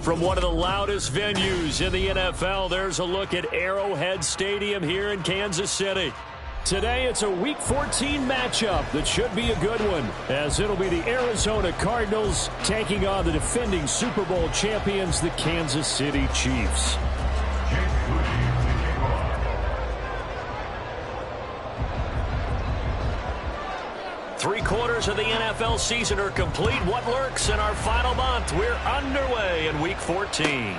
From one of the loudest venues in the NFL, there's a look at Arrowhead Stadium here in Kansas City. Today, it's a Week 14 matchup that should be a good one, as it'll be the Arizona Cardinals taking on the defending Super Bowl champions, the Kansas City Chiefs. Three-quarters of the NFL season are complete. What lurks in our final month? We're underway in Week 14.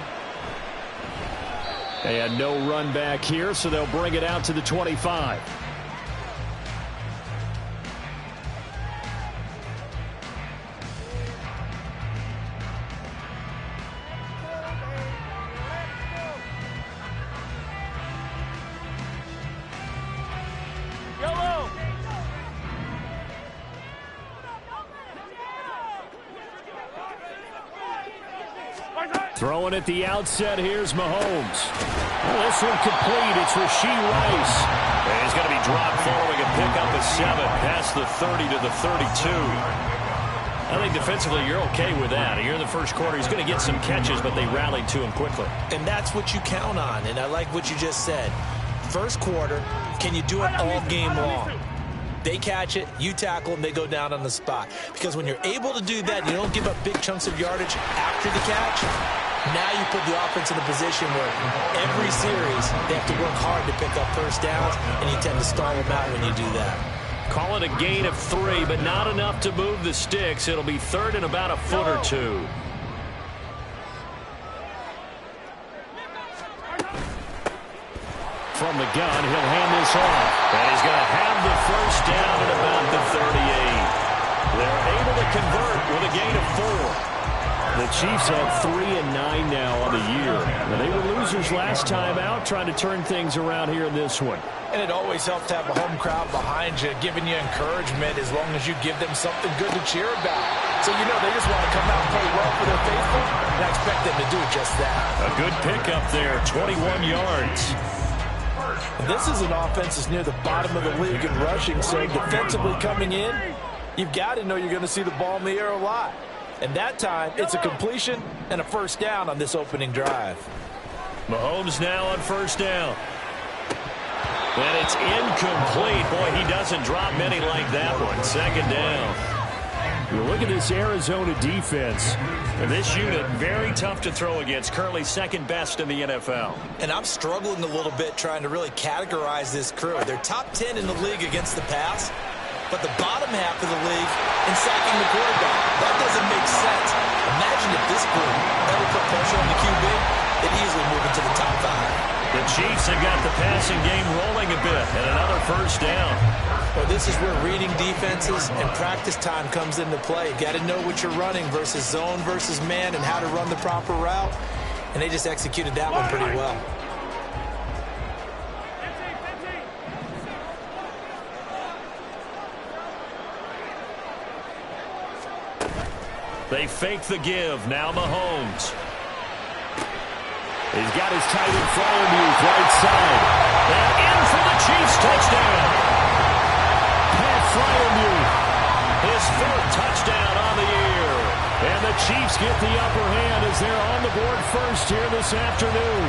And no run back here, so they'll bring it out to the 25. Throwing at the outset, here's Mahomes. Well, this one complete. It's Rashee Rice. And he's going to be dropped following a pickup of 7 past the 30 to the 32. I think defensively you're okay with that. Here in the first quarter, he's going to get some catches, but they rallied to him quickly. And that's what you count on, and I like what you just said. First quarter, can you do it all game long? They catch it, you tackle them, they go down on the spot. Because when you're able to do that, you don't give up big chunks of yardage after the catch. Now you put the offense in a position where every series they have to work hard to pick up first downs, and you tend to stall them out when you do that. Call it a gain of 3, but not enough to move the sticks. It'll be third and about a foot or two. From the gun, he'll hand this off. And he's going to have the first down at about the 38. They're able to convert with a gain of 4. The Chiefs have 3-9 now on the year. Now, they were losers last time out, trying to turn things around here in this one. And it always helps to have a home crowd behind you, giving you encouragement as long as you give them something good to cheer about. So, you know, they just want to come out and play well for their faithful, and I expect them to do just that. A good pickup there, 21 yards. This is an offense that's near the bottom of the league in rushing, so defensively coming in, you've got to know you're going to see the ball in the air a lot. And that time, it's a completion and a first down on this opening drive. Mahomes now on first down. And it's incomplete. Boy, he doesn't drop many like that one. Second down. You look at this Arizona defense. And this unit, very tough to throw against. Currently second best in the NFL. And I'm struggling a little bit trying to really categorize this crew. They're top 10 in the league against the pass, but the bottom half of the league in sacking the quarterback. That doesn't make sense. Imagine if this group ever put pressure on the QB, they'd easily move into the top 5. The Chiefs have got the passing game rolling a bit, and another first down. Well, this is where reading defenses and practice time comes into play. You got to know what you're running versus zone versus man and how to run the proper route. And they just executed that one pretty well. They fake the give. Now Mahomes. He's got his tight end Fryermuth right side. And in for the Chiefs touchdown. Pat Fryermuth, his 4th touchdown on the year. And the Chiefs get the upper hand as they're on the board first here this afternoon.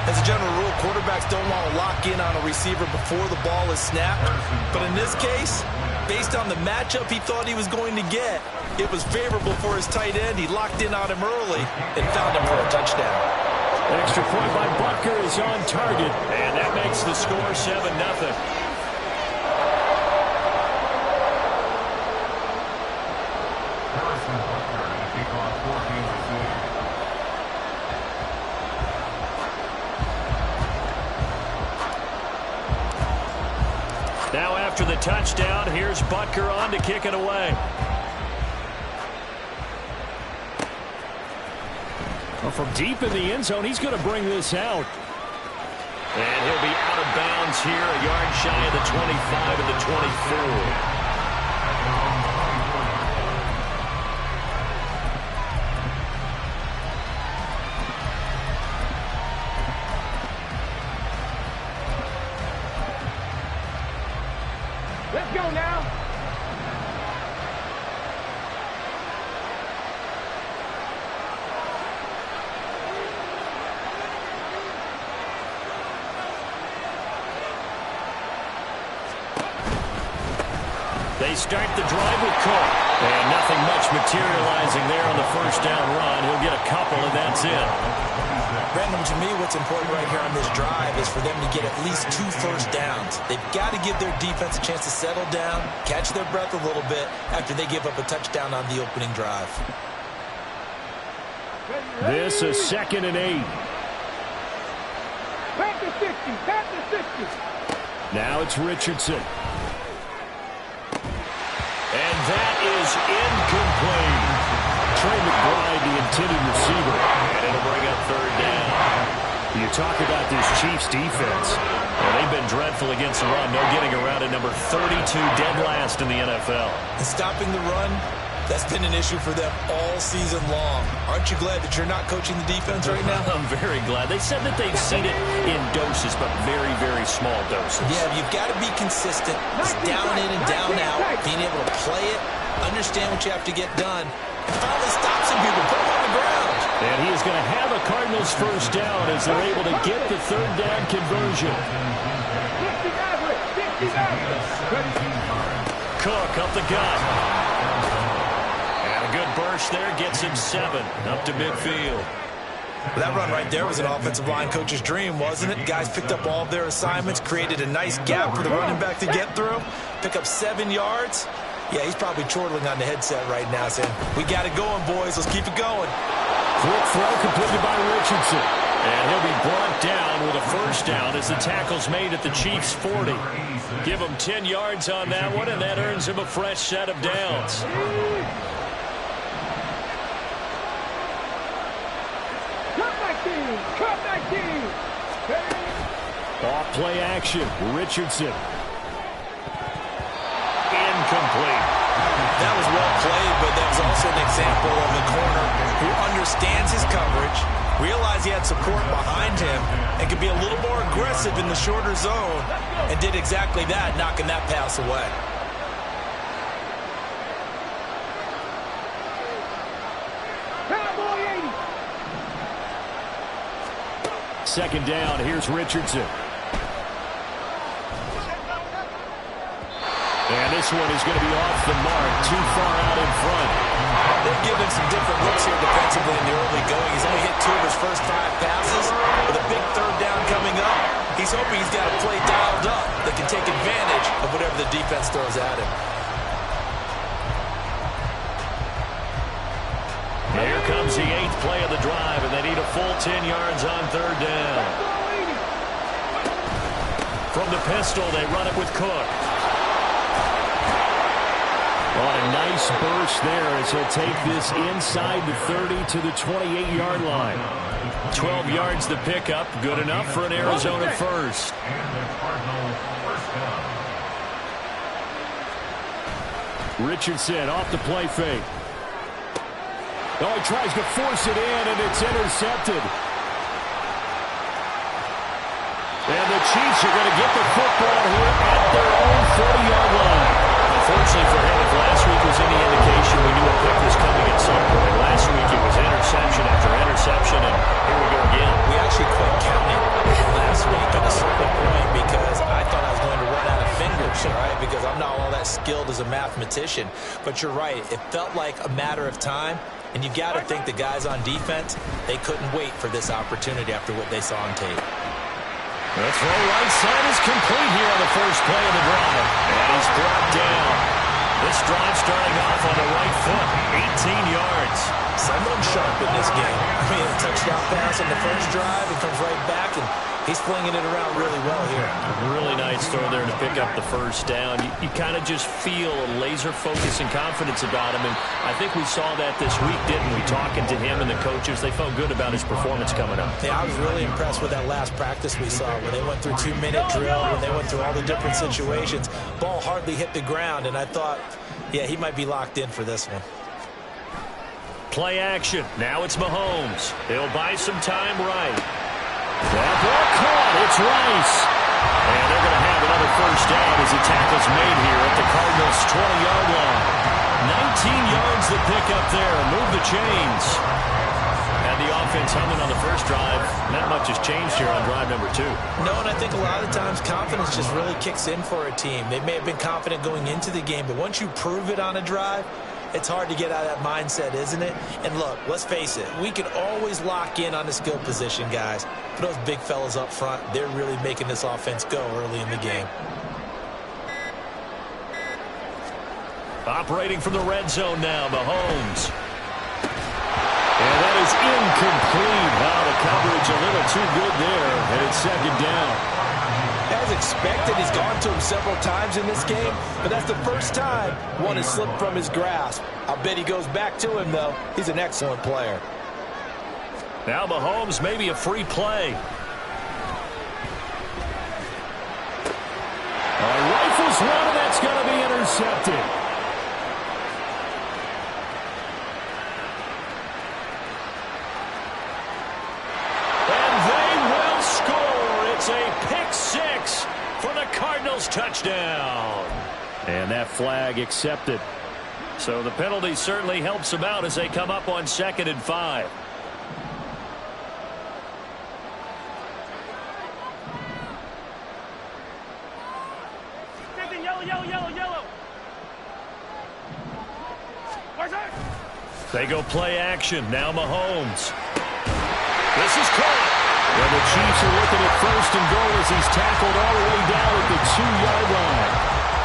As a general rule, quarterbacks don't want to lock in on a receiver before the ball is snapped. But in this case, based on the matchup he thought he was going to get, it was favorable for his tight end. He locked in on him early and found him for a touchdown. Extra point by Butker is on target, and that makes the score 7-0. Now after the touchdown, here's Butker on to kick it away. Well, from deep in the end zone, he's going to bring this out. And he'll be out of bounds here, a yard shy of the 25 and the 24. Let's go now. They start the drive with Cook. And nothing much materializing there on the first down run. He'll get a couple, and that's it. Brandon, to me, what's important right here on this drive is for them to get at least 2 first downs. They've got to give their defense a chance to settle down, catch their breath a little bit after they give up a touchdown on the opening drive. This is 2nd and 8. Back to 60, back to 60. Now it's Richardson. And that is incomplete. Trey McBride, the intended receiver. And it'll bring up 3rd down. You talk about this Chiefs defense. Well, they've been dreadful against the run. No getting around at number 32, dead last in the NFL. And stopping the run, that's been an issue for them all season long. Aren't you glad that you're not coaching the defense right now? I'm very glad. They said that they've seen it in doses, but very, very small doses. Yeah, you've got to be consistent. It's down in and down out, being able to play it, understand what you have to get done, and finally stop some people, put them on the ground. And he is going to have a Cardinals first down as they're able to get the 3rd down conversion. Cook up the gut. And a good burst there gets him 7 up to midfield. That run right there was an offensive line coach's dream, wasn't it? Guys picked up all of their assignments, created a nice gap for the running back to get through, pick up 7 yards. Yeah, he's probably chortling on the headset right now saying, we got it going, boys. Let's keep it going. Quick throw completed by Richardson. And he'll be brought down with a first down as the tackle's made at the Chiefs' 40. Give him 10 yards on that one, and that earns him a fresh set of downs. Off play action. Richardson. Incomplete. That was well played, but that was also an example of a corner who understands his coverage, realized he had support behind him, and could be a little more aggressive in the shorter zone, and did exactly that, knocking that pass away. Second down, here's Richardson. And this one is going to be off the mark, too far out in front. They've given some different looks here defensively in the early going. He's only hit 2 of his first 5 passes. With a big 3rd down coming up, he's hoping he's got a play dialed up that can take advantage of whatever the defense throws at him. Here comes the 8th play of the drive, and they need a full 10 yards on 3rd down. From the pistol, they run it with Cook. Oh, a nice burst there as he'll take this inside the 30 to the 28-yard line. 12 yards the pickup, good enough for an Arizona first. Richardson off the play fake. Oh, he tries to force it in, and it's intercepted. And the Chiefs are going to get the football here at their own 40-yard line. Unfortunately for him, if last week was any indication, we knew a pick was coming at some point. Last week it was interception after interception, and here we go again. We actually quit counting last week at a certain point because I thought I was going to run out of fingers, right? Because I'm not all that skilled as a mathematician. But you're right. It felt like a matter of time, and you got to think the guys on defense, they couldn't wait for this opportunity after what they saw on tape. The throw right side is complete here on the first play of the drive. And he's brought down. This drive starting off on the right foot. 18 yards. Someone sharp in this game. I mean, a touchdown pass on the first drive. He comes right back, and he's flinging it around really well here. Really nice throw there to pick up the first down. You kind of just feel a laser focus and confidence about him, and I think we saw that this week, didn't we? Talking to him and the coaches, they felt good about his performance coming up. Yeah, I was really impressed with that last practice we saw when they went through 2-minute drill, when they went through all the different situations. Ball hardly hit the ground, and I thought, yeah, he might be locked in for this one. Play action. Now it's Mahomes. He'll buy some time right. That ball caught. It's Rice. And they're going to have another first down as the tackle's made here at the Cardinals' 20-yard line. 19 yards to pick up there. Move the chains. And the offense humming on the first drive. Not much has changed here on drive number 2. No, and I think a lot of times confidence just really kicks in for a team. They may have been confident going into the game, but once you prove it on a drive, it's hard to get out of that mindset, isn't it? And look, let's face it, we can always lock in on the skill position, guys. But those big fellas up front, they're really making this offense go early in the game. Operating from the red zone now, Mahomes. And that is incomplete. Wow, the coverage a little too good there, and it's second down. As expected, he's gone to him several times in this game, but that's the first time one has slipped from his grasp. I bet he goes back to him, though. He's an excellent player. Now Mahomes, maybe a free play. Rifles one, and that's going to be intercepted. It's a pick six for the Cardinals touchdown. And that flag accepted. So the penalty certainly helps them out as they come up on 2nd and 5. Yellow. They go play action. Now Mahomes. This is caught. And the Chiefs are looking at 1st and goal as he's tackled all the way down at the 2-yard line.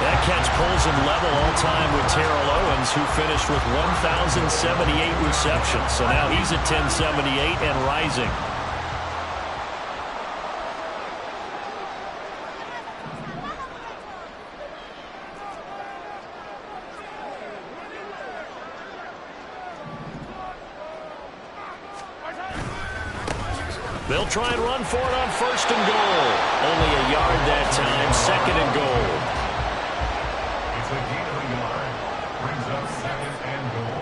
That catch pulls him level all time with Terrell Owens, who finished with 1,078 receptions. So now he's at 1,078 and rising. They'll try and run for it on 1st and goal. Only a yard that time, 2nd and goal. It's a gain of a yard. Brings up 2nd and goal.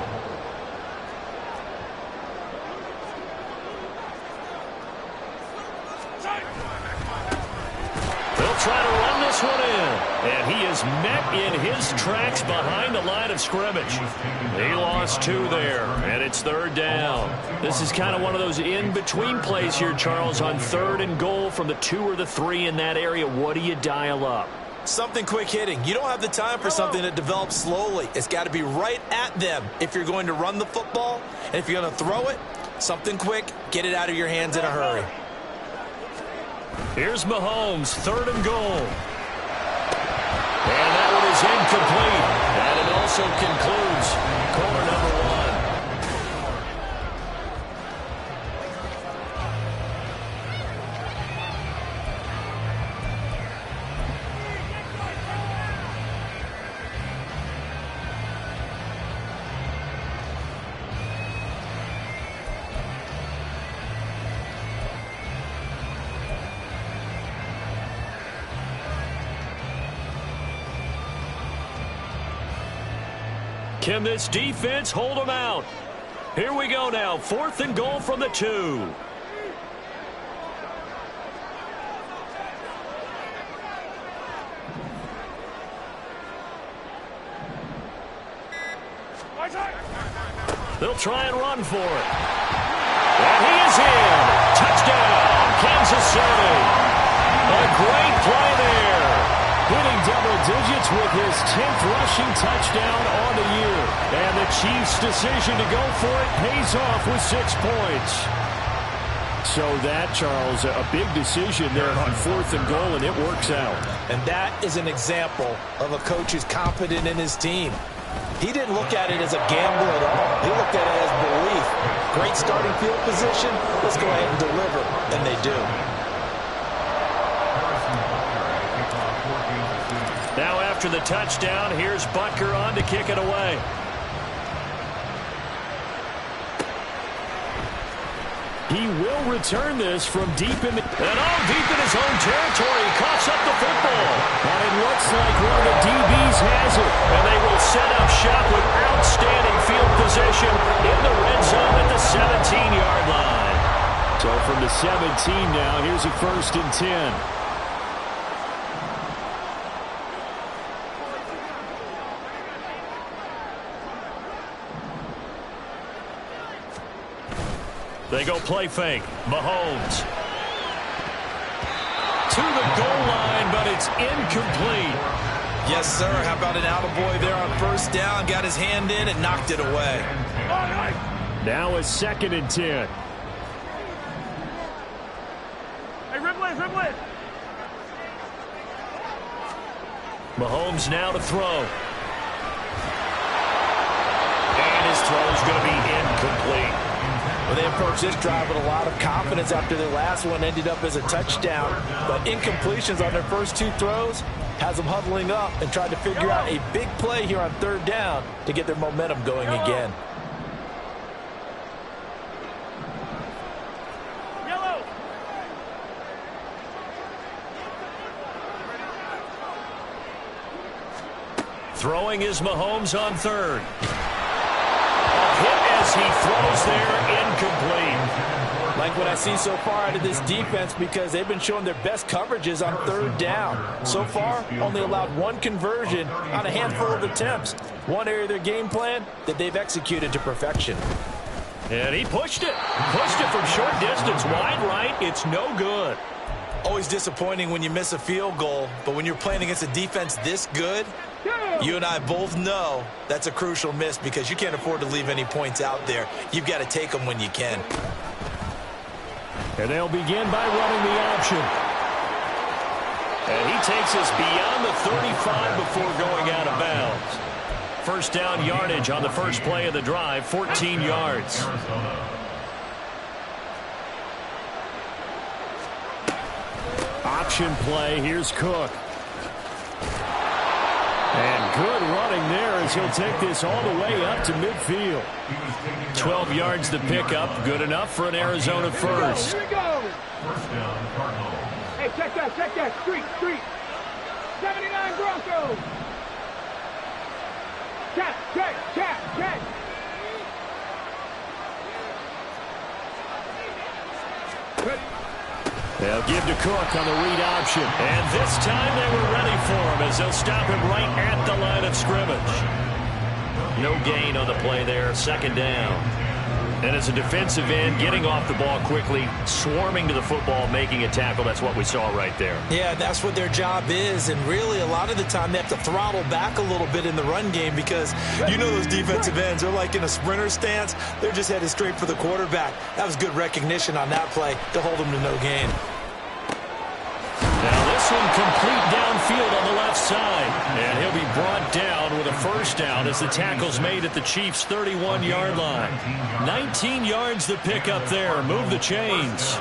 They'll try to run this one in. And he is met in his tracks behind the line of scrimmage. He lost 2 there, and it's 3rd down. This is kind of one of those in-between plays here, Charles, on 3rd and goal from the 2 or the 3 in that area. What do you dial up? Something quick hitting. You don't have the time for something that develops slowly. It's got to be right at them if you're going to run the football. And if you're going to throw it, something quick, get it out of your hands in a hurry. Here's Mahomes, 3rd and goal. And that one is incomplete. And it also concludes quarter number 1. Can this defense hold them out? Here we go now. 4th and goal from the 2. They'll try and run for it. And he is in. Touchdown, Kansas City. A great play there. Hitting double digits with his 10th rushing touchdown on the year. And the Chiefs' decision to go for it pays off with 6 points. So that, Charles, a big decision there on 4th and goal, and it works out. And that is an example of a coach who's confident in his team. He didn't look at it as a gamble at all. He looked at it as belief. Great starting field position. Let's go ahead and deliver. And they do. Now after the touchdown, here's Butker on to kick it away. He will return this from deep in the... And all deep in his own territory. He coughs up the football. And it looks like one of the DBs has it. And they will set up shop with outstanding field position in the red zone at the 17-yard line. So from the 17 now, here's a 1st and 10. They go play fake. Mahomes. To the goal line, but it's incomplete. Yes, sir. How about an attaboy there on first down? Got his hand in and knocked it away. Now a 2nd and 10. Hey, Ribley. Mahomes now to throw. And his throw is going to be incomplete. Well, they approached this drive with a lot of confidence after their last one ended up as a touchdown. But incompletions on their first 2 throws has them huddling up and trying to figure out a big play here on 3rd down to get their momentum going again. Throwing is Mahomes on 3rd. A hit as he throws there, incomplete. Like what I see so far out of this defense, because they've been showing their best coverages on 3rd down. So far, only allowed 1 conversion on a handful of attempts. One area of their game plan that they've executed to perfection. And he pushed it. Pushed it from short distance. Wide right. It's no good. Always disappointing when you miss a field goal, but when you're playing against a defense this good, you and I both know that's a crucial miss because you can't afford to leave any points out there. You've got to take them when you can. And they'll begin by running the option. And he takes us beyond the 35 before going out of bounds. First down yardage on the first play of the drive, 14 yards. Option play. Here's Cook. And good running there as he'll take this all the way up to midfield. 12 yards to pick up. Good enough for an Arizona first. Here we go. Hey, check that. Street. 79 Broncos. Check. Ready. They'll give to Cook on the read option. And this time they were ready for him as they'll stop him right at the line of scrimmage. No gain on the play there. 2nd down. And as a defensive end, getting off the ball quickly, swarming to the football, making a tackle. That's what we saw right there. Yeah, that's what their job is. And really, a lot of the time, they have to throttle back a little bit in the run game because you know those defensive ends are like in a sprinter stance. They're just headed straight for the quarterback. That was good recognition on that play to hold them to no gain. Now this one complete downfield on the left side. And he'll be brought down with a first down as the tackle's made at the Chiefs' 31-yard line. 19 yards to pick up there. Move the chains.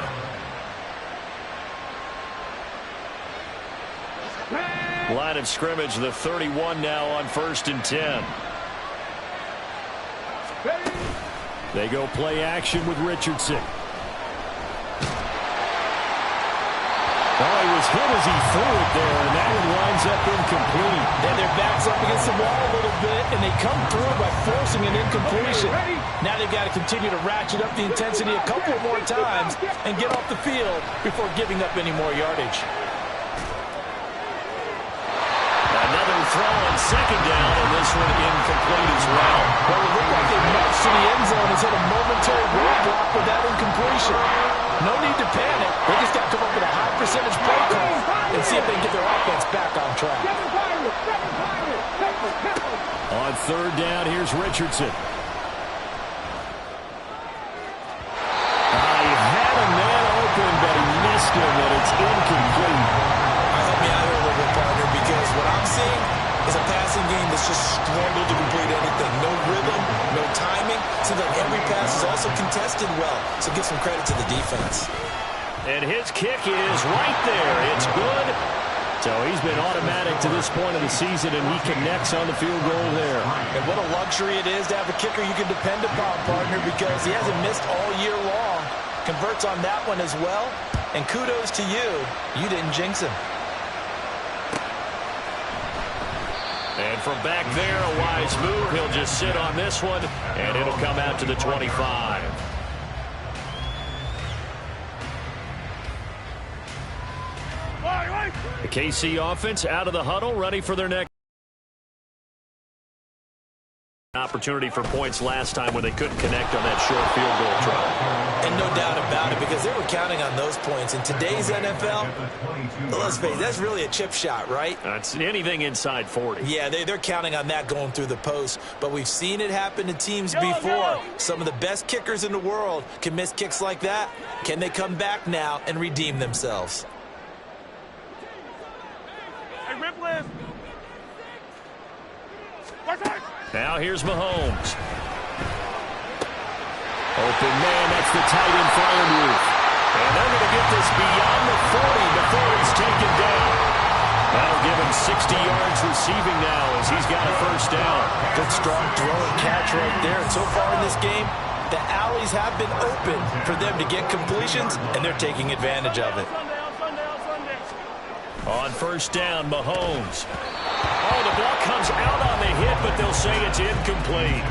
Line of scrimmage, the 31 now on 1st and 10. They go play action with Richardson. Oh, he was hit as he threw it there, and that one winds up incomplete. And their back's up against the wall a little bit, and they come through by forcing an incompletion. Now they've got to continue to ratchet up the intensity a couple more times and get off the field before giving up any more yardage. Another throw on 2nd down, and this one incomplete as well. Well, it looked like they marched to the end zone and hit a momentary roadblock with that incompletion. No need to panic. They just got to come up with a high percentage play call and see if they can get their offense back on track. On 3rd down, here's Richardson. He had a man open, but he missed him, and it's incomplete. Help me out here a little bit, partner, because what I'm seeing is a passing game that's just struggled to complete anything. No rhythm, no timing. Seems like every pass is also contested well. So give some credit to the defense. And his kick is right there. It's good. So he's been automatic to this point of the season, and he connects on the field goal there. And what a luxury it is to have a kicker you can depend upon, partner, because he hasn't missed all year long. Converts on that one as well. And kudos to you. You didn't jinx him. And from back there, a wise move. He'll just sit on this one, and it'll come out to the 25. The KC offense out of the huddle, ready for their next opportunity. opportunity for points last time when they couldn't connect on that short field goal try. And no doubt about it, because they were counting on those points. In today's NFL, let's face it, that's really a chip shot, right? That's anything inside 40. Yeah, they're counting on that going through the post. But we've seen it happen to teams before. Some of the best kickers in the world can miss kicks like that. Can they come back now and redeem themselves? Hey, rip lift. Now here's Mahomes. Open man, that's the tight end Freiermuth. And they're going to get this beyond the 40 before he's taken down. That'll give him 60 yards receiving now as he's got a first down. Good strong throw and catch right there. And so far in this game, the alleys have been open for them to get completions, and they're taking advantage of it. On first down, Mahomes. Oh, the ball comes out on the hit, but they'll say it's incomplete.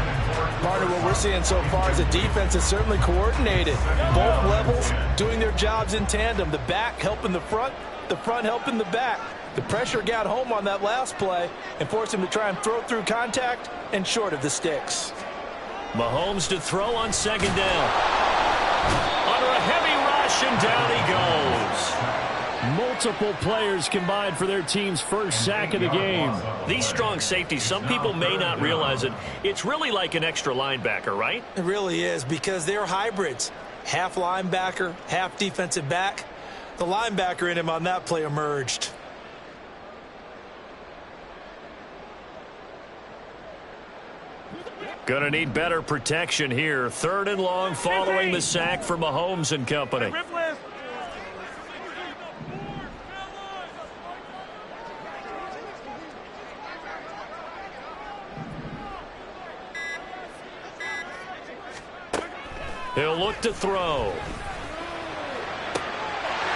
Partner, what we're seeing so far is the defense is certainly coordinated. Both levels doing their jobs in tandem. The back helping the front helping the back. The pressure got home on that last play and forced him to try and throw through contact and short of the sticks. Mahomes to throw on second down. Under a heavy rush, and down he goes. Multiple players combined for their team's first sack of the game. These strong safeties, some people may not realize it. It's really like an extra linebacker, right? It really is, because they're hybrids. Half linebacker, half defensive back. The linebacker in him on that play emerged. Gonna need better protection here. Third and long following the sack for Mahomes and company. He'll look to throw.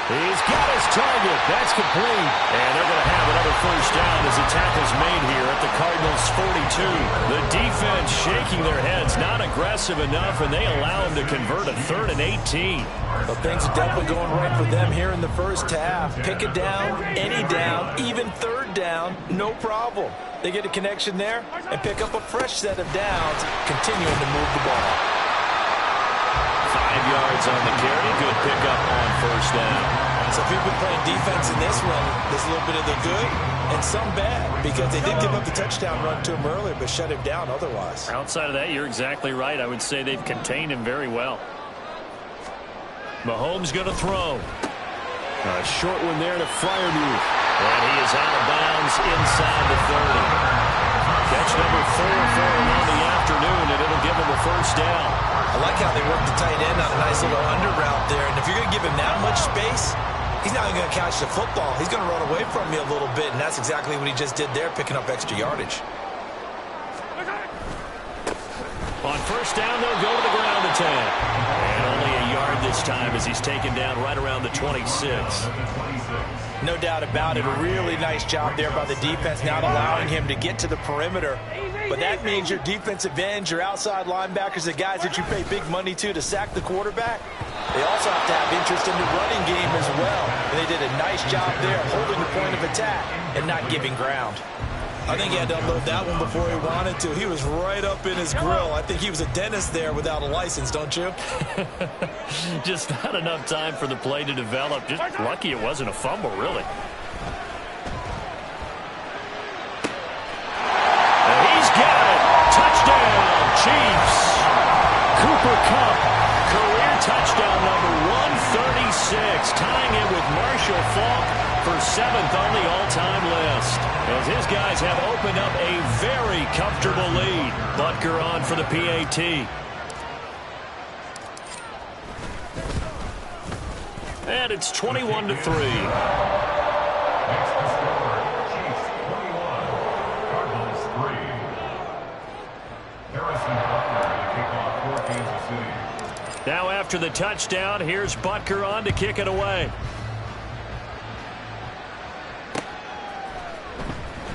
He's got his target. That's complete. And they're going to have another first down as the tackle's made here at the Cardinals' 42. The defense shaking their heads, not aggressive enough, and they allow him to convert a 3rd and 18. Well, things are definitely going right for them here in the first half. Pick a down, any down, even third down, no problem. They get a connection there and pick up a fresh set of downs, continuing to move the ball. 5 yards on the carry. Good pickup on first down. So if you've been playing defense in this one, there's a little bit of the good and some bad, because they did give up the touchdown run to him earlier, but shut him down otherwise. Outside of that, you're exactly right. I would say they've contained him very well. Mahomes going to throw. A short one there to Freiermuth. And he is out of bounds inside the 30. Catch number 4 for him on the afternoon, and it'll give him a first down. I like how they work the tight end on a nice little under route there. And if you're going to give him that much space, he's not even going to catch the football. He's going to run away from you a little bit, and that's exactly what he just did there, picking up extra yardage. On first down, they'll go to the ground attack. And only a yard this time as he's taken down right around the 26. No doubt about it. A really nice job there by the defense, not allowing him to get to the perimeter. But that means your defensive ends, your outside linebackers, the guys that you pay big money to sack the quarterback, they also have to have interest in the running game as well. And they did a nice job there holding the point of attack and not giving ground. I think he had to unload that one before he wanted to. He was right up in his grill. I think he was a dentist there without a license, don't you? Just not enough time for the play to develop. Just lucky it wasn't a fumble, really. And he's got it. Touchdown, Chiefs. Cooper Kupp, career touchdown number 136, tying it with Marshall Faulk for 7th on the all-time list. As his guys have opened up a very comfortable lead. Butker on for the PAT. And it's 21-3. Next to score, Chiefs 21, Cardinals 3. Harrison Butker to kick off for Kansas City. Now after the touchdown, here's Butker on to kick it away.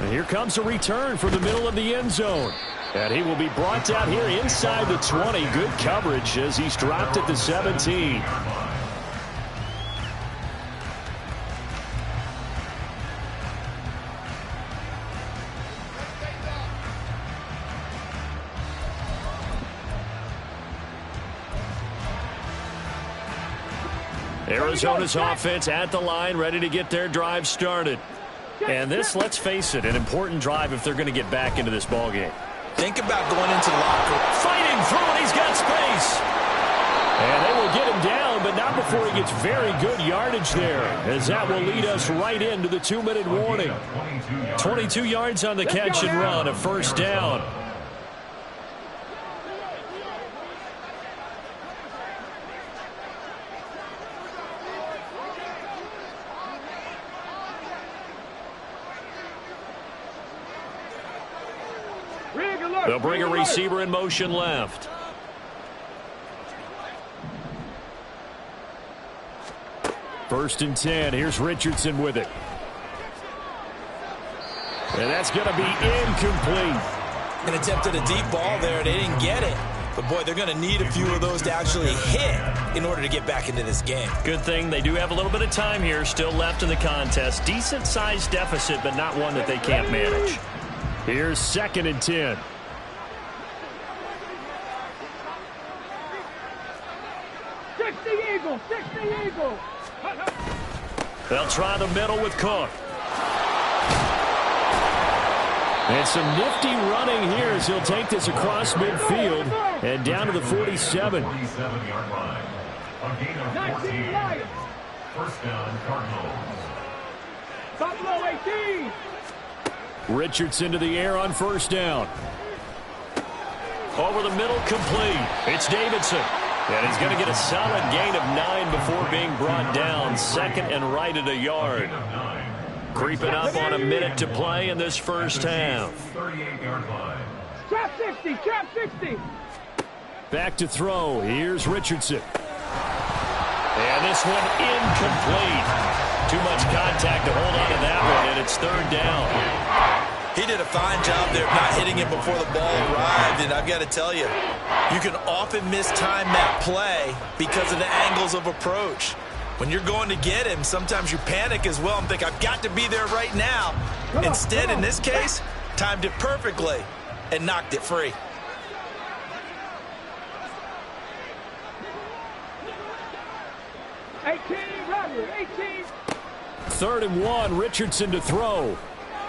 And here comes a return from the middle of the end zone. And he will be brought down here inside the 20. Good coverage as he's dropped at the 17. Arizona's offense at the line, ready to get their drive started. And this, let's face it, an important drive if they're going to get back into this ballgame. Think about going into the locker room. Fighting through, and he's got space. And they will get him down, but not before he gets very good yardage there, as that will lead us right into the 2-minute warning. 22 yards on the catch and run, a first down. They'll bring a receiver in motion left. First and 10. Here's Richardson with it. And that's going to be incomplete. And attempted a deep ball there. They didn't get it. But, boy, they're going to need a few of those to actually hit in order to get back into this game. Good thing they do have a little bit of time here still left in the contest. Decent-sized deficit, but not one that they can't manage. Here's 2nd and 10. They'll try the middle with Cook. And some nifty running here as he'll take this across midfield and down to the 47. 47-yard line. A gain of 14. First down, Cardinals. Buffalo 18. Richardson to the air on first down. Over the middle, complete. It's Davidson. And he's going to get a solid gain of 9 before being brought down. 2nd and right at a yard. Creeping up on a minute to play in this first half. 38-yard line. Trap 60, trap 60. Back to throw. Here's Richardson. And this one incomplete. Too much contact to hold on to that one, and it's 3rd down. He did a fine job there of not hitting it before the ball arrived, and I've got to tell you, you can often mistime that play because of the angles of approach. When you're going to get him, sometimes you panic as well and think, I've got to be there right now. Instead, in this case, timed it perfectly and knocked it free. Robert, 18. 3rd and 1, Richardson to throw.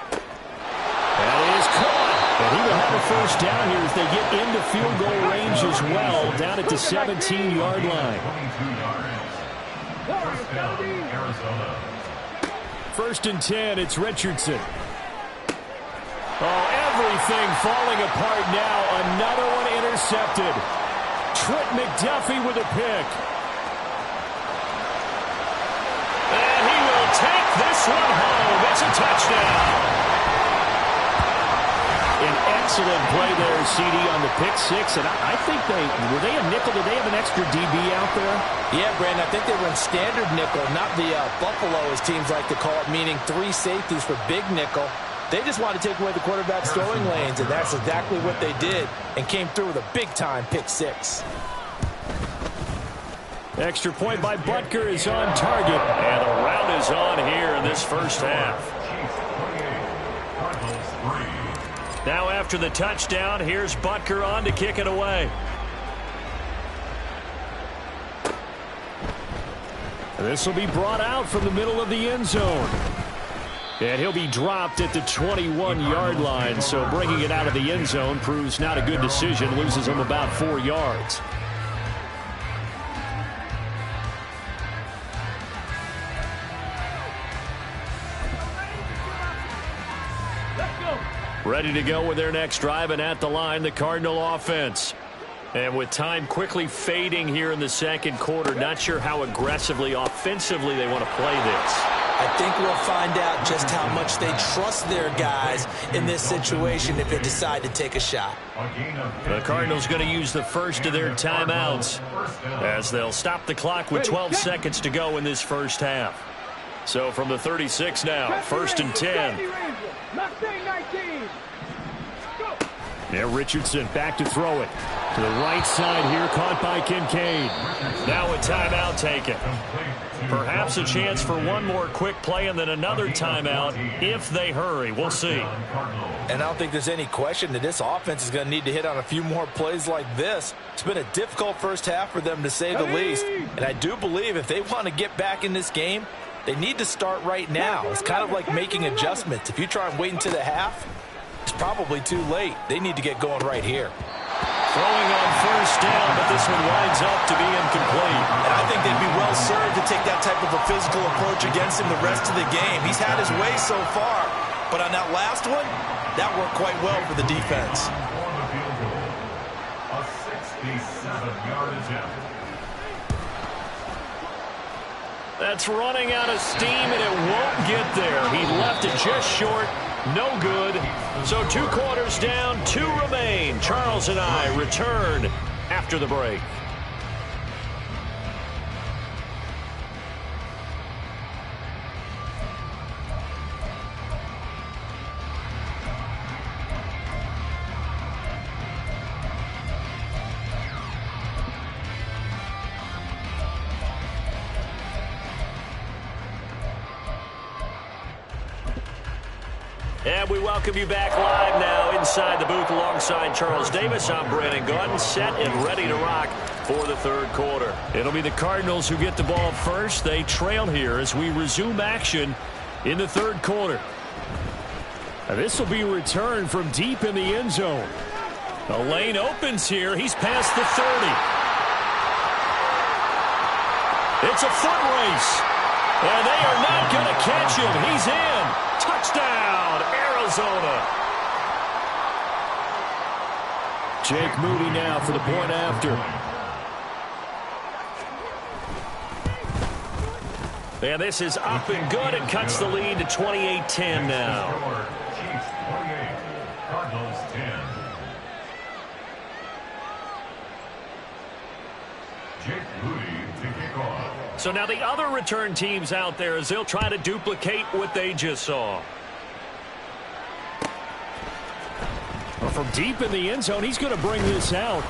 That is caught. And he will have a first down here as they get into field goal range as well, down at the 17-yard line. 22 yards. First down, Arizona. 1st and 10, it's Richardson. Oh, everything falling apart now. Another one intercepted. Trent McDuffie with a pick. And he will take this one home. It's a touchdown. An excellent play there, CD, on the pick six. And I think were they a nickel? Did they have an extra DB out there? Yeah, Brandon, I think they were in standard nickel, not the Buffalo, as teams like to call it, meaning 3 safeties for big nickel. They just wanted to take away the quarterback's throwing lanes, and that's exactly what they did, and came through with a big-time pick six. Extra point by Butker is on target, and the rout is on here in this first half. Now after the touchdown, here's Butker on to kick it away. This will be brought out from the middle of the end zone. And he'll be dropped at the 21-yard line, so bringing it out of the end zone proves not a good decision, loses him about 4 yards. Ready to go with their next drive, and at the line, the Cardinal offense. And with time quickly fading here in the second quarter, not sure how aggressively, offensively they want to play this. I think we'll find out just how much they trust their guys in this situation if they decide to take a shot. The Cardinals going to use the first of their timeouts as they'll stop the clock with 12 seconds to go in this first half. So from the 36 now, 1st and 10. And Richardson back to throw it. To the right side here, caught by Kincaid. Now a timeout taken. Perhaps a chance for one more quick play and then another timeout if they hurry. We'll see. And I don't think there's any question that this offense is going to need to hit on a few more plays like this. It's been a difficult first half for them, to say the least. And I do believe if they want to get back in this game, they need to start right now. It's kind of like making adjustments. If you try and wait until the half, it's probably too late. They need to get going right here. Throwing on first down, but this one winds up to be incomplete. And I think they'd be well served to take that type of a physical approach against him the rest of the game. He's had his way so far, but on that last one, that worked quite well for the defense. A 67-yard attempt. That's running out of steam, and it won't get there. He left it just short. No good. So 2 quarters down, 2 remain. Charles and I return after the break. And we welcome you back live now inside the booth alongside Charles Davis. I'm Brandon Gaudin, set and ready to rock for the third quarter. It'll be the Cardinals who get the ball first. They trail here as we resume action in the third quarter. Now this will be returned from deep in the end zone. The lane opens here. He's past the 30. It's a foot race. And they are not going to catch him. He's in. Touchdown, Arizona. Jake Moody now for the point after. And this is up and good. It cuts the lead to 28-10 now. Chiefs 28, Cardinals 10. Jake Moody to kick off. So now the other return teams out there as they'll try to duplicate what they just saw. Well, from deep in the end zone, he's going to bring this out.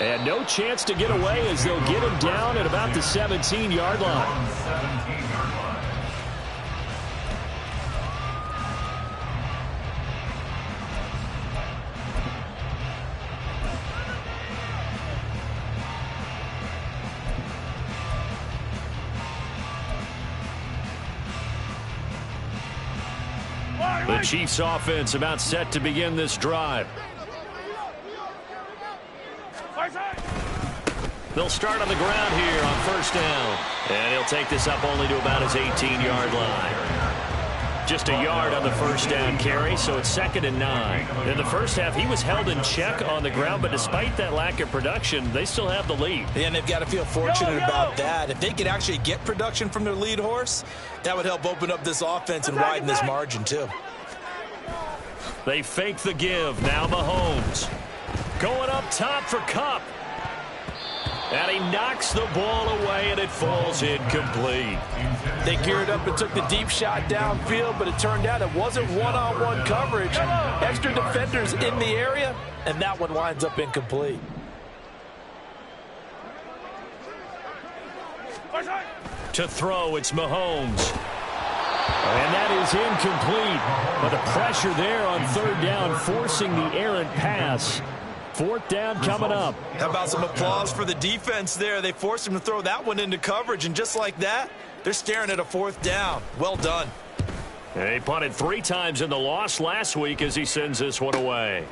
And no chance to get away as they'll get him down at about the 17-yard line. 17-yard line. The Chiefs offense about set to begin this drive. They'll start on the ground here on first down. And he'll take this up only to about his 18-yard line. Just a yard on the first down carry, so it's 2nd and 9. In the first half, he was held in check on the ground, but despite that lack of production, they still have the lead. Yeah, and they've got to feel fortunate about that. If they could actually get production from their lead horse, that would help open up this offense and widen this margin too. They fake the give. Now Mahomes going up top for Kupp. And he knocks the ball away, and it falls incomplete. They geared up and took the deep shot downfield, but it turned out it wasn't one-on-one coverage. Extra defenders in the area, and that one winds up incomplete. To throw, it's Mahomes. And that is incomplete. But the pressure there on third down, forcing the errant pass. 4th down coming up. How about some applause for the defense there? They forced him to throw that one into coverage, and just like that, they're staring at a 4th down. Well done. And he punted 3 times in the loss last week as he sends this one away.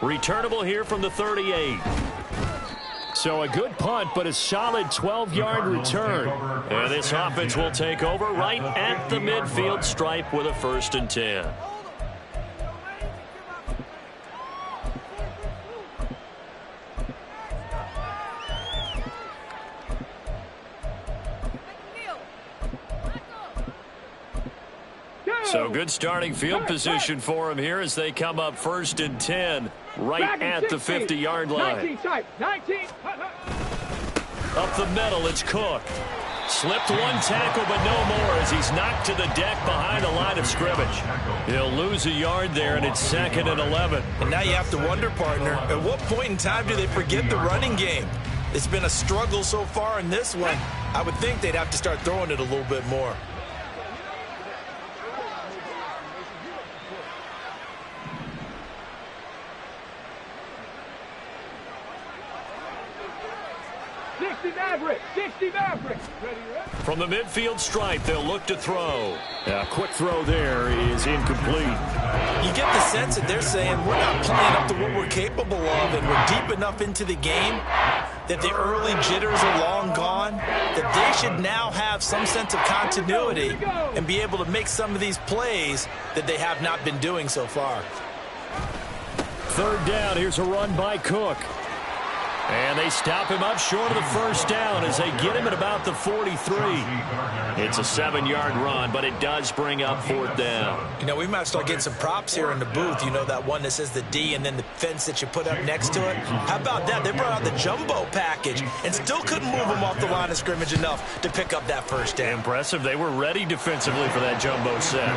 Returnable here from the 38. So a good punt, but a solid 12-yard return. And this offense will take over right at the midfield stripe with a 1st and 10. So good starting field position for him here as they come up 1st and 10 right at the 50-yard line. 19. Up the middle, it's Cook. Slipped one tackle, but no more as he's knocked to the deck behind the line of scrimmage. He'll lose a yard there, and it's 2nd and 11. And now you have to wonder, partner, at what point in time do they forget the running game? It's been a struggle so far in this one. I would think they'd have to start throwing it a little bit more. From the midfield stripe, they'll look to throw. A quick throw there is incomplete. You get the sense that they're saying we're not playing up to what we're capable of, and we're deep enough into the game that the early jitters are long gone, that they should now have some sense of continuity and be able to make some of these plays that they have not been doing so far. 3rd down, here's a run by Cook. And they stop him up short of the first down as they get him at about the 43. It's a 7-yard run, but it does bring up 4th down. You know, we might start getting some props here in the booth. You know, that one that says the D and then the fence that you put up next to it. How about that? They brought out the jumbo package and still couldn't move him off the line of scrimmage enough to pick up that first down. Impressive. They were ready defensively for that jumbo set.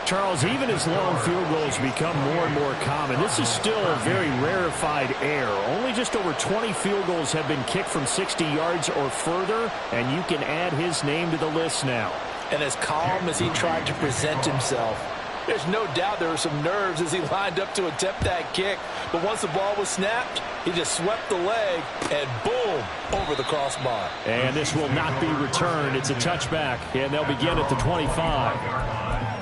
Charles, even as long field goals become more and more common, this is still a very rarefied air. Only just over 20 field goals have been kicked from 60 yards or further, and you can add his name to the list now. And as calm as he tried to present himself, there's no doubt there were some nerves as he lined up to attempt that kick. But once the ball was snapped, he just swept the leg and boom, over the crossbar. And this will not be returned. It's a touchback, and they'll begin at the 25.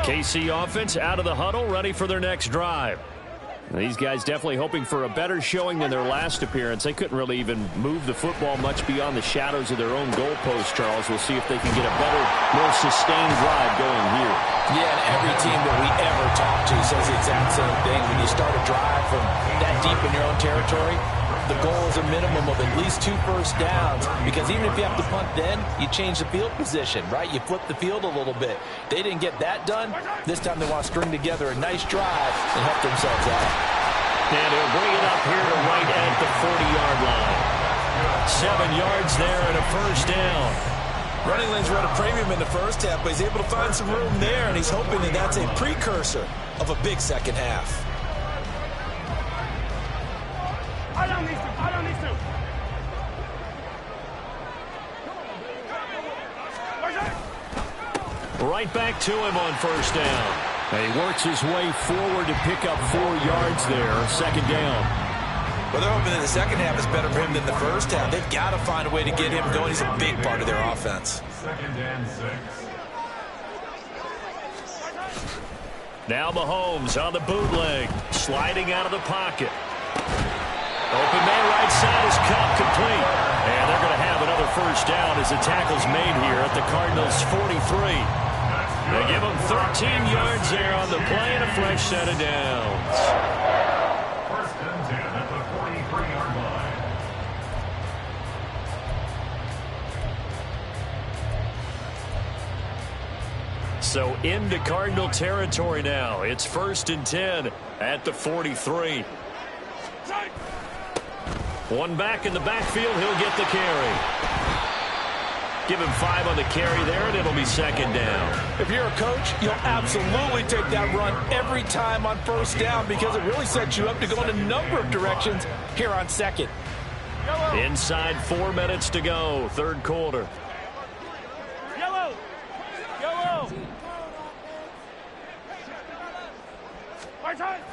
KC offense out of the huddle, ready for their next drive. These guys definitely hoping for a better showing than their last appearance. They couldn't really even move the football much beyond the shadows of their own goalpost, Charles. We'll see if they can get a better, more sustained drive going here. Yeah, and every team that we ever talk to says the exact same thing. When you start a drive from that deep in your own territory, the goal is a minimum of at least 2 first downs, because even if you have to punt then, you change the field position, right? You flip the field a little bit. They didn't get that done. This time they want to string together a nice drive and help themselves out. And he'll bring it up here to right at the 40-yard line. 7 yards there and a first down. Running lanes were at a premium in the first half, but he's able to find some room there, and he's hoping that that's a precursor of a big second half. I don't need to. Right back to him on first down. And he works his way forward to pick up 4 yards there, 2nd down. Well, they're hoping that the second half is better for him than the first half. They've got to find a way to get him going. He's a big part of their offense. 2nd and 6. Now Mahomes on the bootleg, sliding out of the pocket. Open man right side is caught complete. And they're going to have another first down as the tackle's made here at the Cardinals' 43. They give them 13 yards there on the play and a fresh set of downs. 1st and 10 at the 43-yard line. So into Cardinal territory now. It's 1st and 10 at the 43. One back in the backfield, he'll get the carry. Give him 5 on the carry there, and it'll be 2nd down. If you're a coach, you'll absolutely take that run every time on first down, because it really sets you up to go in a number of directions here on 2nd. Inside 4 minutes to go, 3rd quarter. Yellow.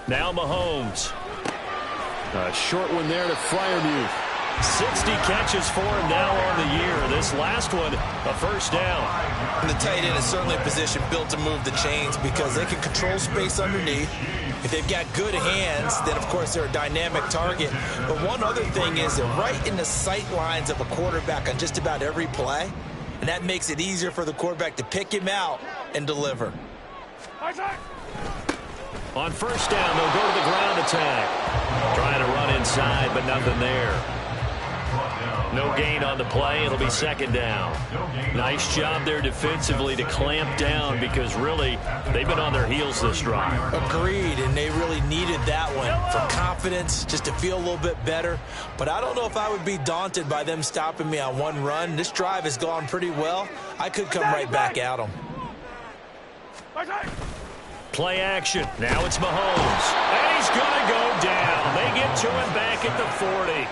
Now Mahomes. A short one there to Freiermuth. 60 catches for him now on the year. This last one, a first down. And the tight end is certainly a position built to move the chains, because they can control space underneath. If they've got good hands, then of course they're a dynamic target. But one other thing is they're right in the sight lines of a quarterback on just about every play. And that makes it easier for the quarterback to pick him out and deliver. On first down, they'll go to the ground attack. Trying to run inside, but nothing there. No gain on the play. It'll be second down. Nice job there defensively to clamp down because really they've been on their heels this drive. Agreed, and they really needed that one for confidence, just to feel a little bit better. But I don't know if I would be daunted by them stopping me on one run. This drive has gone pretty well. I could come right back at them. Play action. Now it's Mahomes. And he's going to go down. They get to him back at the 40.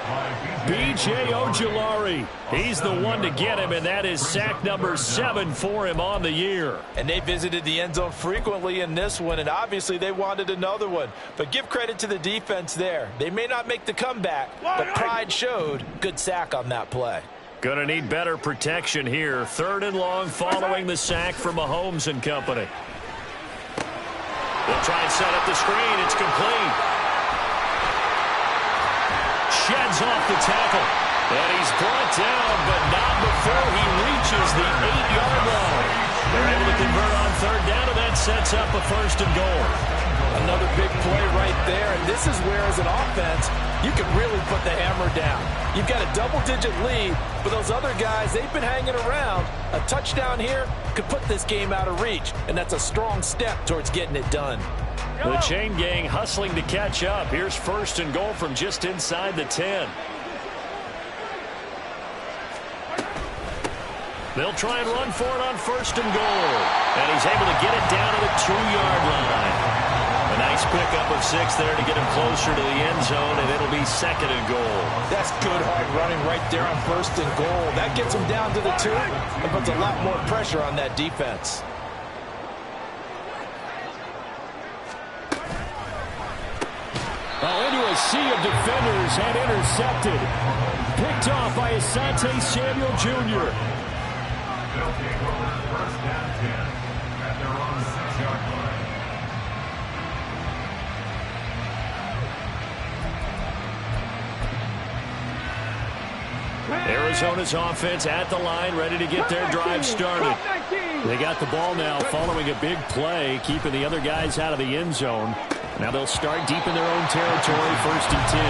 B.J. Ojulari. He's the one to get him, and that is sack number 7 for him on the year. And they visited the end zone frequently in this one, and obviously they wanted another one. But give credit to the defense there. They may not make the comeback, but pride showed. Good sack on that play. Going to need better protection here. 3rd and long following the sack for Mahomes and company. They'll try and set up the screen. It's complete. Sheds off the tackle. And he's brought down, but not before he reaches the 8-yard line. They're able to convert on 3rd down, and that sets up a 1st and goal. Another big play right there. And this is where, as an offense, you can really put the hammer down. You've got a double-digit lead, but those other guys, they've been hanging around. A touchdown here could put this game out of reach, and that's a strong step towards getting it done. The chain gang hustling to catch up. Here's 1st and goal from just inside the 10. They'll try and run for it on 1st and goal. And he's able to get it down to the 2-yard line. A nice pickup of 6 there to get him closer to the end zone, and it'll be 2nd and goal. That's good hard running right there on 1st and goal. That gets him down to the 2 and puts a lot more pressure on that defense. Into a sea of defenders and intercepted. Picked off by Asante Samuel Jr. They'll take over 1st and 10 at their own 6-yard line. Arizona's offense at the line, ready to get their drive started. They got the ball now following a big play, keeping the other guys out of the end zone. Now they'll start deep in their own territory, 1st and 10.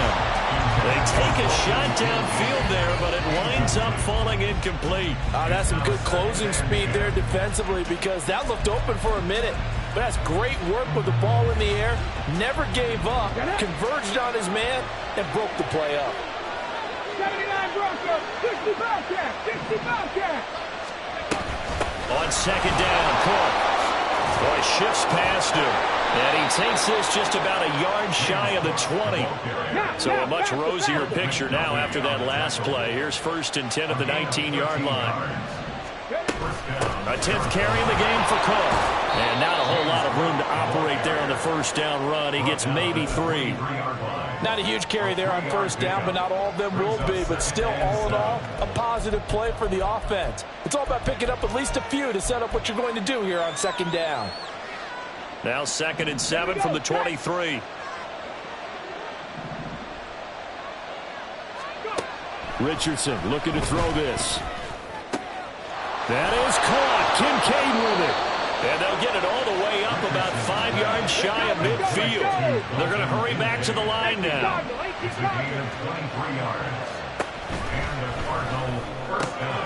They take a shot downfield there, but it winds up falling incomplete. That's some good closing speed there defensively, because that looked open for a minute. But that's great work with the ball in the air. Never gave up, converged on his man, and broke the play up. 79 Broncos, 60 Bobcats, 60 Bobcats. On 2nd down, Cook. Boy, shifts past him. And he takes this just about a yard shy of the 20. So a much rosier picture now after that last play. Here's 1st and 10 at the 19-yard line. A 10th carry in the game for Cook. And not a whole lot of room to operate there on the 1st down run. He gets maybe 3. Not a huge carry there on 1st down, but not all of them will be. But still, all in all, a positive play for the offense. It's all about picking up at least a few to set up what you're going to do here on 2nd down. Now 2nd and 7 from the 23. Richardson looking to throw this. That is caught. Kincaid with it. And they'll get it all the way up about 5 yards shy of midfield. They're going to hurry back to the line now. It's a gain of 23 yards. And the Cardinal 1st down.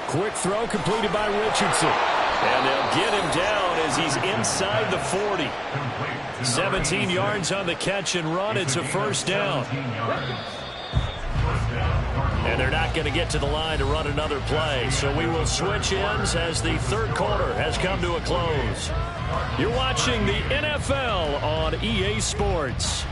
Quick throw completed by Richardson. And they'll get him down as he's inside the 40. 17 yards on the catch and run. It's a 1st down. And they're not going to get to the line to run another play. So we will switch ends as the 3rd quarter has come to a close. You're watching the NFL on EA Sports.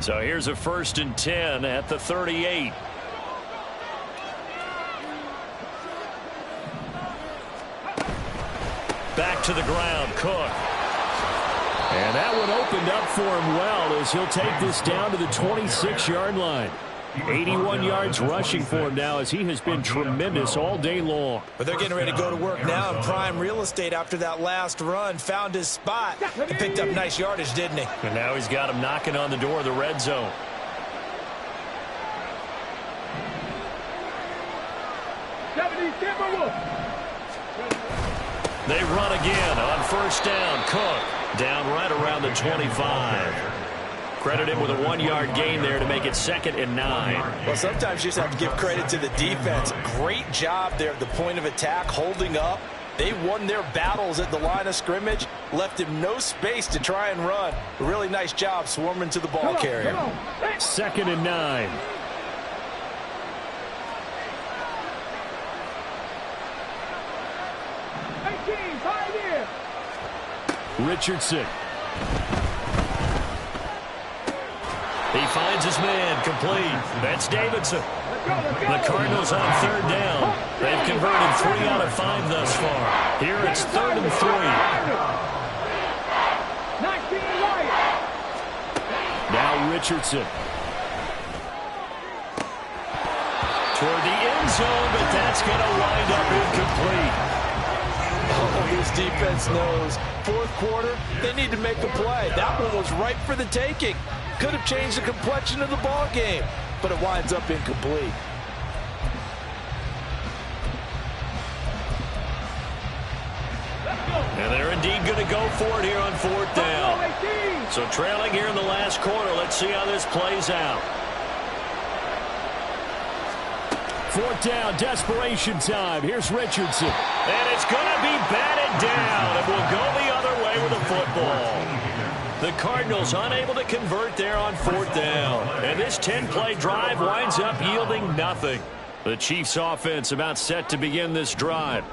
So here's a 1st and 10 at the 38. Back to the ground, Cook. And that one opened up for him well as he'll take this down to the 26-yard line. 81 yards rushing for him now as he has been tremendous all day long. But they're getting ready to go to work now in prime real estate after that last run. Found his spot and picked up nice yardage, didn't he? And now he's got him knocking on the door of the red zone. They run again on first down. Cook down right around the 25. Credit him with a 1-yard gain there to make it 2nd and 9. Well, sometimes you just have to give credit to the defense. Great job there at the point of attack, holding up. They won their battles at the line of scrimmage, left him no space to try and run. A really nice job swarming to the ball carrier. 2nd and 9. Richardson. He finds his man, complete. That's Davidson. The Cardinals on 3rd down. They've converted 3 out of 5 thus far. Here it's 3rd and 3. Now Richardson. Toward the end zone, but that's going to wind up incomplete. Oh, his defense knows. 4th quarter, they need to make a play. That one was ripe for the taking. Could have changed the complexion of the ball game, but it winds up incomplete. And they're indeed going to go for it here on 4th down. So trailing here in the last quarter. Let's see how this plays out. 4th down, desperation time. Here's Richardson. And it's going to be batted down. It will go the other way with the football. The Cardinals unable to convert there on 4th down. And this 10-play drive winds up yielding nothing. The Chiefs offense about set to begin this drive.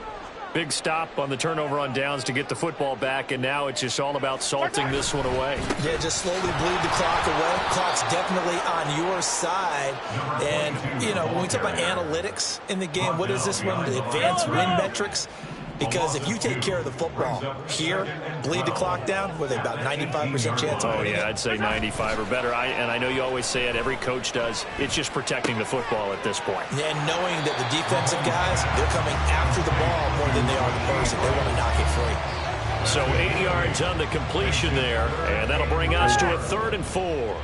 Big stop on the turnover on downs to get the football back, and now it's just all about salting this one away. Yeah, just slowly bleed the clock away. Clock's definitely on your side. And, you know, when we talk about analytics in the game, what is this one? The advanced win metrics? Because if you take care of the football here, bleed the clock down, with about 95% chance of winning. Yeah, I'd say 95 or better. And I know you always say it, every coach does. It's just protecting the football at this point. And knowing that the defensive guys, they're coming after the ball more than they are the person. They want to knock it free. So 8 yards on the completion there, and that'll bring us to a 3rd and 4.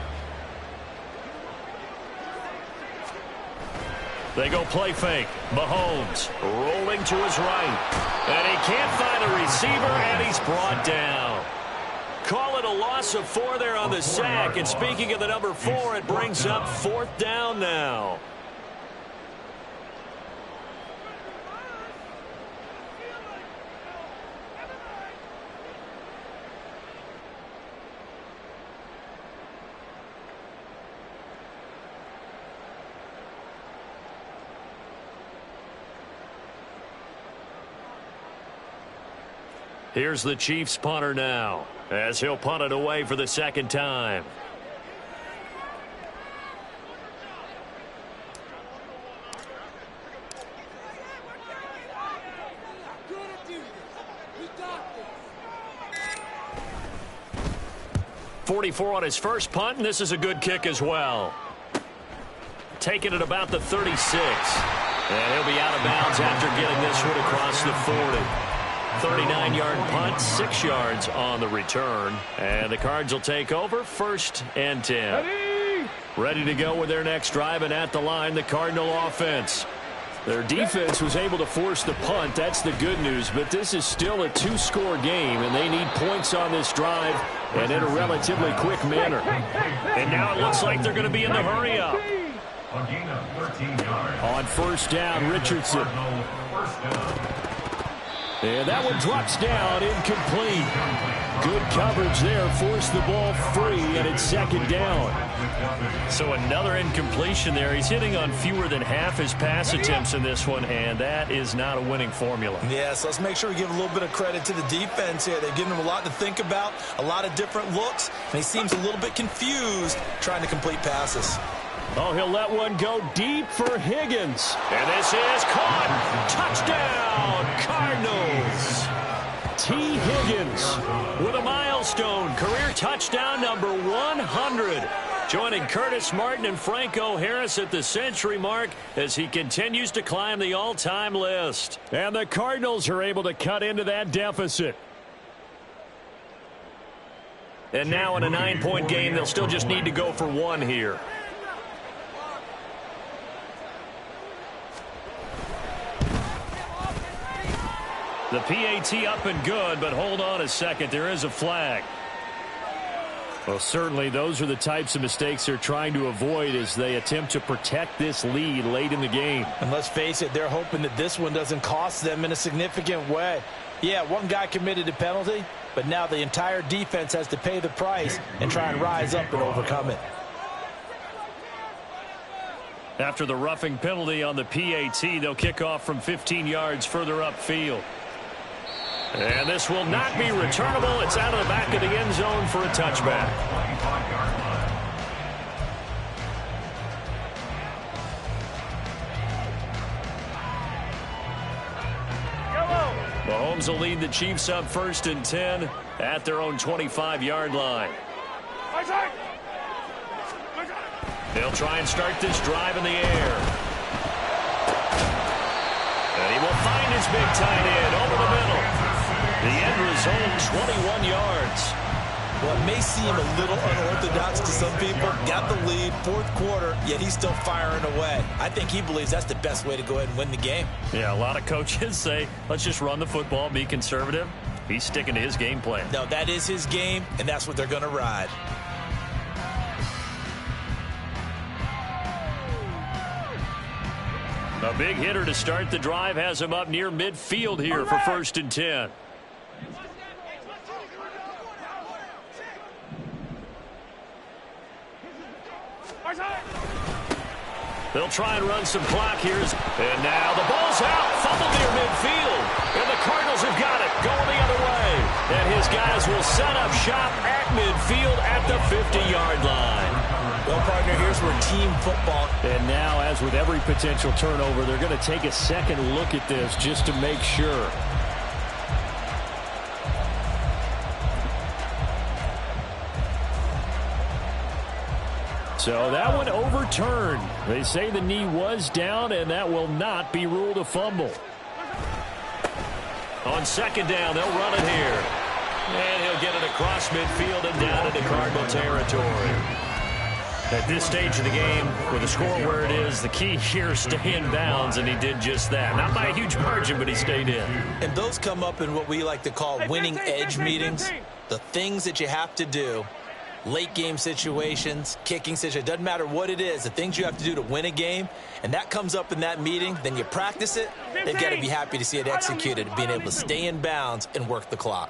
They go play fake. Mahomes rolling to his right. And he can't find a receiver, and he's brought down. Call it a loss of 4 there on the sack. And speaking of the number 4, it brings up 4th down now. Here's the Chiefs punter now, as he'll punt it away for the 2nd time. .44 on his first punt, and this is a good kick as well. Taking it about the 36. And he'll be out of bounds after getting this one across the 40. 39-yard punt, 6 yards on the return. And the Cards will take over 1st and 10. Ready to go with their next drive, and at the line, the Cardinal offense. Their defense was able to force the punt. That's the good news, but this is still a 2-score game, and they need points on this drive and in a relatively quick manner. And now it looks like they're going to be in the hurry-up. On 1st down, Richardson. And that one drops down, incomplete. Good coverage there, forced the ball free, and it's 2nd down. So another incompletion there. He's hitting on fewer than half his pass attempts in this one, and that is not a winning formula. Yeah, so let's make sure we give a little bit of credit to the defense here. They've given him a lot to think about, a lot of different looks, and he seems a little bit confused trying to complete passes. Oh, he'll let one go deep for Higgins. And this is caught. Touchdown, Cardinals. T. Higgins with a milestone career touchdown number 100. Joining Curtis Martin and Franco Harris at the century mark as he continues to climb the all-time list. And the Cardinals are able to cut into that deficit. And now in a 9-point game, they'll still just need to go for 1 here. The PAT up and good, but hold on a second. There is a flag. Well, certainly those are the types of mistakes they're trying to avoid as they attempt to protect this lead late in the game. And let's face it, they're hoping that this one doesn't cost them in a significant way. Yeah, one guy committed a penalty, but now the entire defense has to pay the price and try and rise up and overcome it. After the roughing penalty on the PAT, they'll kick off from 15 yards further upfield. And this will not be returnable. It's out of the back of the end zone for a touchback. Mahomes will lead the Chiefs up 1st and 10 at their own 25-yard line. They'll try and start this drive in the air. And he will find his big tight end over the middle. The end result, 21 yards. Well, it may seem a little unorthodox to some people. Got the lead, 4th quarter, yet he's still firing away. I think he believes that's the best way to go ahead and win the game. Yeah, a lot of coaches say, let's just run the football, be conservative. He's sticking to his game plan. No, that is his game, and that's what they're going to ride. A big hitter to start the drive has him up near midfield here for 1st and 10. They'll try and run some clock here. And now the ball's out. Fumbled near midfield. And the Cardinals have got it. Going the other way. And his guys will set up shop at midfield at the 50-yard line. Well, partner, here's where team football. And now, as with every potential turnover, they're going to take a second look at this just to make sure. So that one overturned. They say the knee was down, and that will not be ruled a fumble. On 2nd down, they'll run it here. And he'll get it across midfield and down into Cardinal territory. At this stage of the game, with the score where it is, the key here is stay in bounds, and he did just that. Not by a huge margin, but he stayed in. And those come up in what we like to call winning edge meetings. The things that you have to do. Late game situations, kicking situations, doesn't matter what it is, the things you have to do to win a game, and that comes up in that meeting, then you practice it, they've got to be happy to see it executed, being able to stay in bounds and work the clock.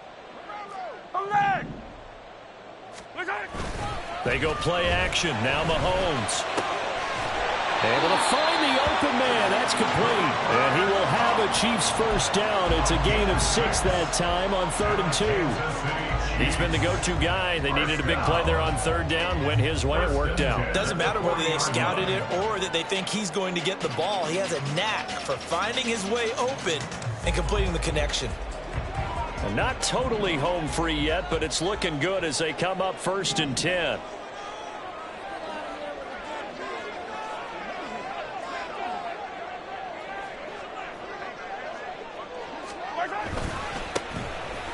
They go play action, now Mahomes. Able to find the open man, that's complete. And he will have a Chiefs 1st down. It's a gain of 6 that time on 3rd and 2. He's been the go-to guy. They needed a big play there on 3rd down. Went his way, it worked out. Doesn't matter whether they scouted it or that they think he's going to get the ball. He has a knack for finding his way open and completing the connection. And not totally home free yet, but it's looking good as they come up 1st and 10.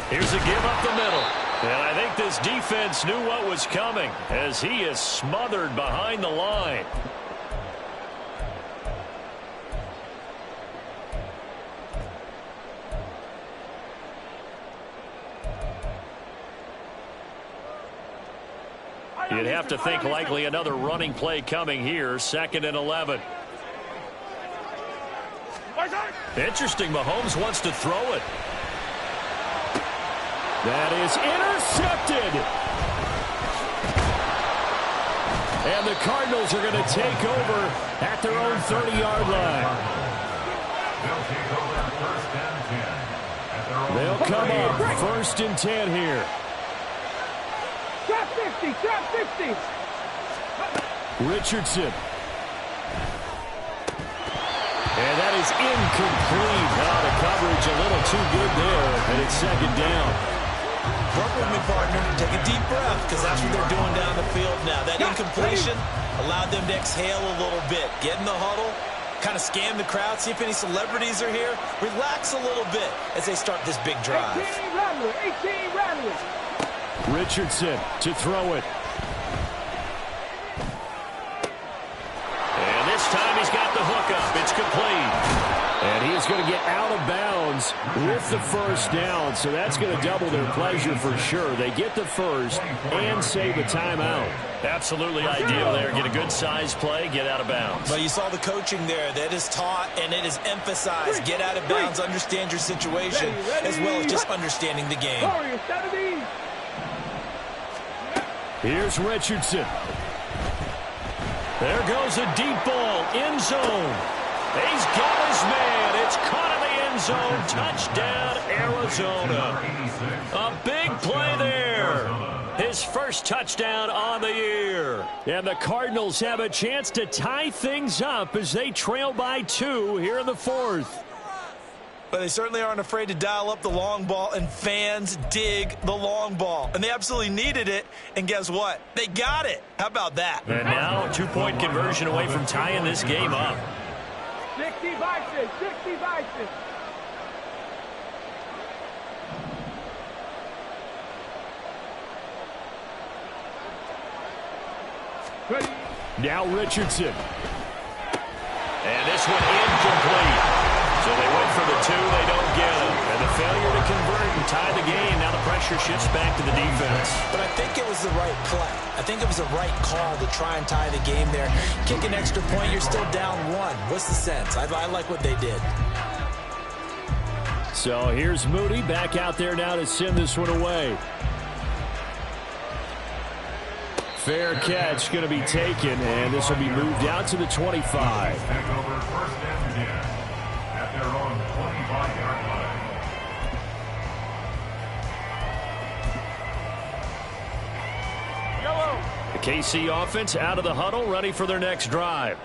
Here's a give up the middle. And I think this defense knew what was coming as he is smothered behind the line. You'd have to think likely another running play coming here, 2nd and 11. Interesting, Mahomes wants to throw it. That is intercepted. And the Cardinals are going to take over at their own 30-yard line. They'll come up 1st and 10 here. Trap 50, trap 50. Richardson. And that is incomplete. Oh, the coverage a little too good there, and it's 2nd down. Work with me, partner. Take a deep breath, because that's what they're doing down the field now. That incompletion allowed them to exhale a little bit. Get in the huddle, kind of scan the crowd, see if any celebrities are here. Relax a little bit as they start this big drive. 18 Rattler, 18 Rattler. Richardson to throw it. And this time he's got the hook up. It's complete. And he is going to get out of bounds with the first down, so that's going to double their pleasure for sure. They get the first and save a timeout. Absolutely ideal there. Get a good size play, get out of bounds. But you saw the coaching there. That is taught and it is emphasized. Get out of bounds, understand your situation, as well as just understanding the game. Here's Richardson. There goes a deep ball, end zone. He's got his man. It's caught in the end zone. Touchdown, Arizona. A big play there. His first touchdown on the year. And the Cardinals have a chance to tie things up as they trail by 2 here in the 4th. But they certainly aren't afraid to dial up the long ball, and fans dig the long ball. And they absolutely needed it, and guess what? They got it. How about that? And now a 2-point conversion away from tying this game up. 60 Bison, 60 Bison. Now Richardson. And this one incomplete. So they went for the 2, they don't get them. And the failure to convert and tie the game, now the pressure shifts back to the defense. But I think it was the right play. I think it was the right call to try and tie the game there. Kick an extra point, you're still down 1. What's the sense? I like what they did. So here's Moody back out there now to send this one away. Fair catch going to be taken, and this will be moved out to the 25. Take over first down again at their own 25-yard line. The KC offense out of the huddle, ready for their next drive.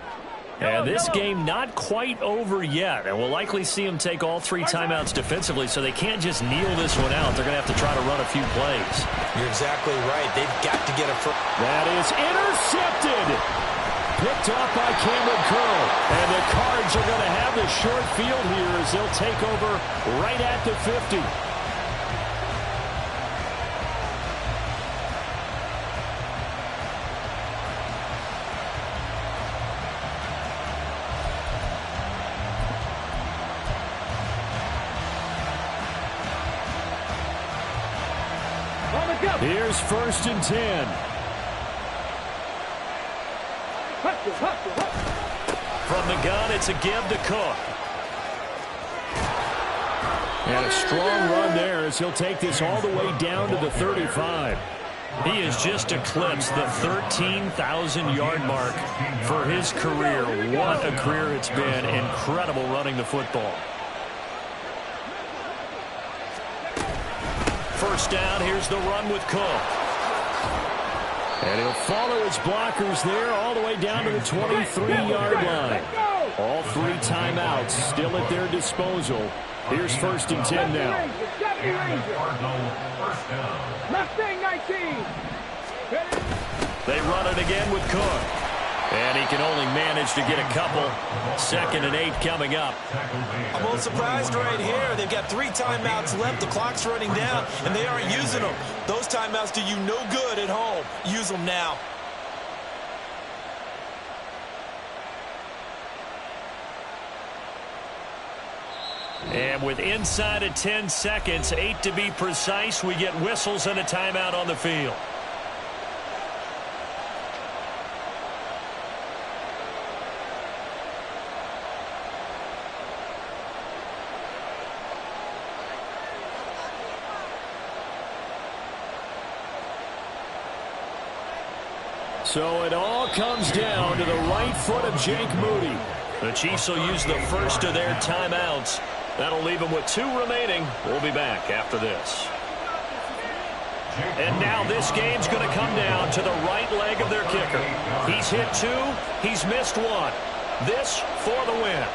And this game not quite over yet, and we'll likely see them take all 3 timeouts defensively, so they can't just kneel this one out. They're going to have to try to run a few plays. You're exactly right. They've got to get a first. That is intercepted. Picked off by Cameron Curl. And the Cards are going to have the short field here as they'll take over right at the 50. Here's 1st and 10. From the gun, it's a give to Cook. And a strong run there as he'll take this all the way down to the 35. He has just eclipsed the 13,000-yard mark for his career. What a career it's been. Incredible running the football. First down, here's the run with Cook. And he'll follow his blockers there all the way down to the 23-yard line. All 3 timeouts still at their disposal. Here's 1st and 10 now. Mustang 19. They run it again with Cook. And he can only manage to get a couple. 2nd and 8 coming up. I'm a little surprised right here. They've got 3 timeouts left. The clock's running down, and they aren't using them. Those timeouts do you no good at home. Use them now. And with inside of 10 seconds, 8 to be precise, we get whistles and a timeout on the field. So it all comes down to the right foot of Jake Moody. The Chiefs will use the first of their timeouts. That'll leave them with 2 remaining. We'll be back after this. And now this game's going to come down to the right leg of their kicker. He's hit 2. He's missed 1. This for the win.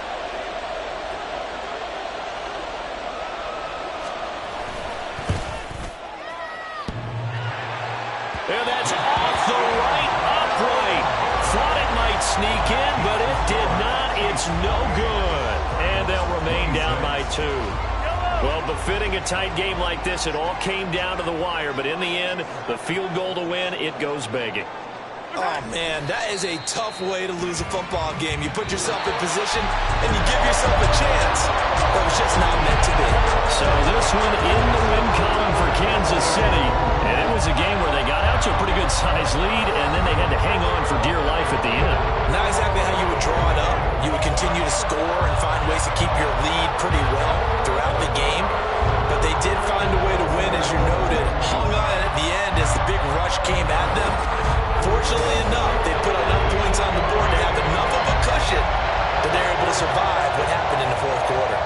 And that's off the right upright. Thought it might sneak in, but it did not. It's no good. And they'll remain down by 2. Well, befitting a tight game like this, it all came down to the wire. But in the end, the field goal to win, it goes begging. Oh, man, that is a tough way to lose a football game. You put yourself in position, and you give yourself a chance. That was just not meant to be. So this one in the win column for Kansas City. And it was a game where they got out to a pretty good-sized lead, and then they had to hang on for dear life at the end. Not exactly how you would draw it up. You would continue to score and find ways to keep your lead pretty well throughout the game. But they did find a way to win, as you noted. Hung on at the end as the big rush came at them. Fortunately enough, they put enough points on the board to have enough of a cushion that they're able to survive what happened in the fourth quarter.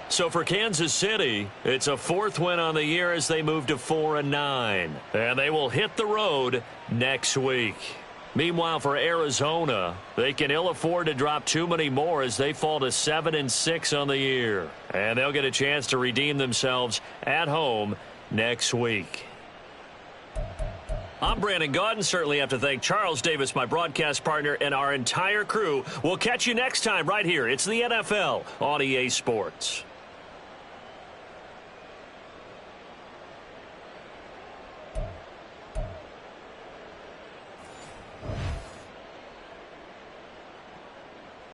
So for Kansas City, it's a fourth win on the year as they move to 4-9. And they will hit the road next week. Meanwhile, for Arizona, they can ill afford to drop too many more as they fall to 7-6 on the year. And they'll get a chance to redeem themselves at home next week. I'm Brandon Gaudin. Certainly have to thank Charles Davis, my broadcast partner, and our entire crew. We'll catch you next time right here. It's the NFL on EA Sports.